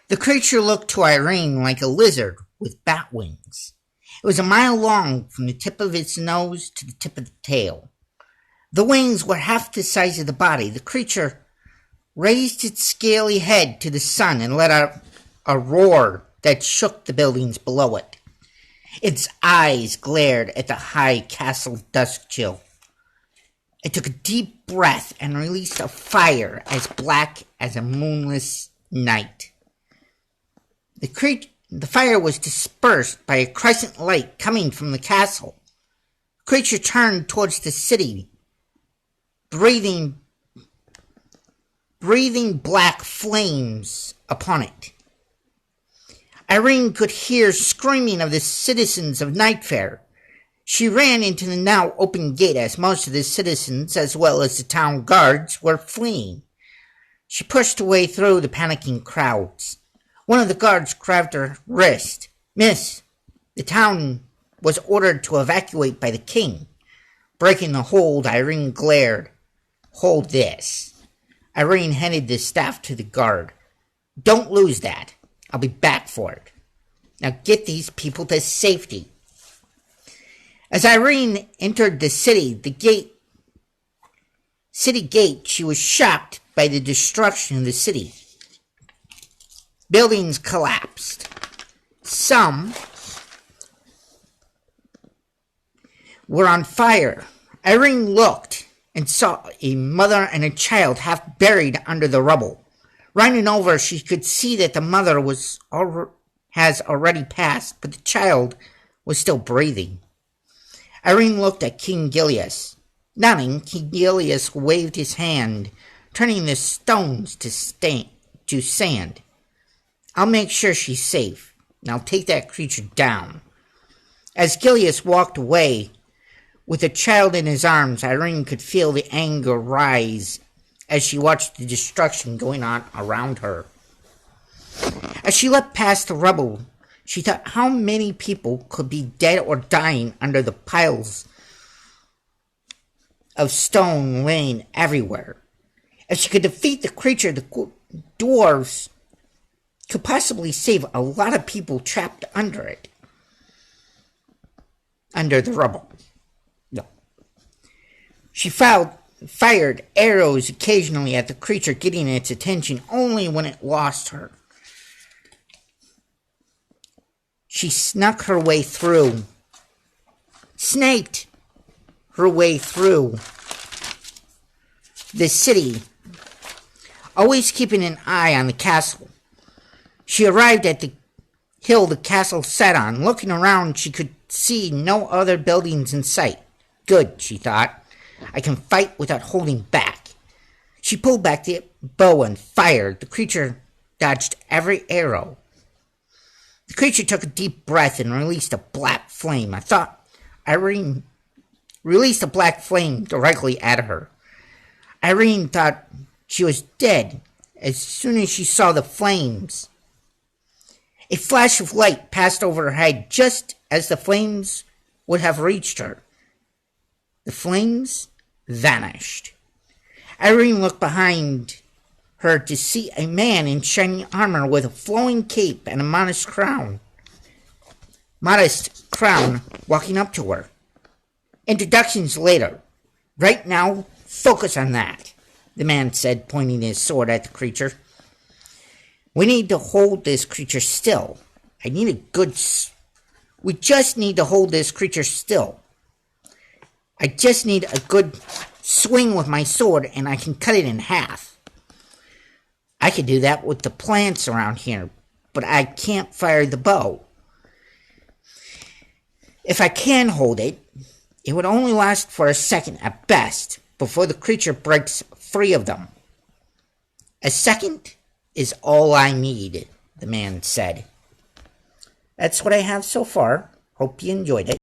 The creature looked to Iryne like a lizard with bat wings. It was a mile long from the tip of its nose to the tip of the tail. The wings were half the size of the body. The creature raised its scaly head to the sun and let out a roar that shook the buildings below it. Its eyes glared at the high castle dusk chill. It took a deep breath and released a fire as black as a moonless night. The fire was dispersed by a crescent light coming from the castle. The creature turned towards the city, breathing black flames upon it. Iryne could hear screaming of the citizens of Nightfair. She ran into the now open gate as most of the citizens, as well as the town guards, were fleeing. She pushed her way through the panicking crowds. One of the guards grabbed her wrist. "Miss, the town was ordered to evacuate by the king." Breaking the hold, Iryne glared. "Hold this." Iryne handed the staff to the guard. "Don't lose that. I'll be back for it. Now get these people to safety." As Iryne entered the city gate, she was shocked by the destruction of the city. Buildings collapsed. Some were on fire. Iryne looked and saw a mother and a child half buried under the rubble. Running over, she could see that the mother has already passed, but the child was still breathing. Iryne looked at King Gilius. Nodding, King Gilius waved his hand, turning the stones to sand. "I'll make sure she's safe. Now take that creature down." As Gilius walked away, with the child in his arms, Iryne could feel the anger rise as she watched the destruction going on around her. As she leapt past the rubble, she thought how many people could be dead or dying under the piles of stone laying everywhere. If she could defeat the creature, the dwarves could possibly save a lot of people trapped under it. Under the rubble. No. She fired arrows occasionally at the creature, getting its attention only when it lost her. She snaked her way through the city, always keeping an eye on the castle. She arrived at the hill the castle sat on. Looking around, she could see no other buildings in sight. Good, she thought. I can fight without holding back. She pulled back the bow and fired. The creature dodged every arrow. The creature took a deep breath and released a black flame. I thought Iryne released a black flame directly at her. Iryne thought she was dead as soon as she saw the flames. A flash of light passed over her head just as the flames would have reached her. The flames vanished. Iryne looked behind her to see a man in shining armor with a flowing cape and a modest crown walking up to her. Introductions later. Right now, focus on that, the man said, pointing his sword at the creature. We need to hold this creature still. We just need to hold this creature still. I just need a good swing with my sword and I can cut it in half. I could do that with the plants around here, but I can't fire the bow. If I can hold it, it would only last for a second at best before the creature breaks free of them. A second is all I need, the man said. That's what I have so far. Hope you enjoyed it.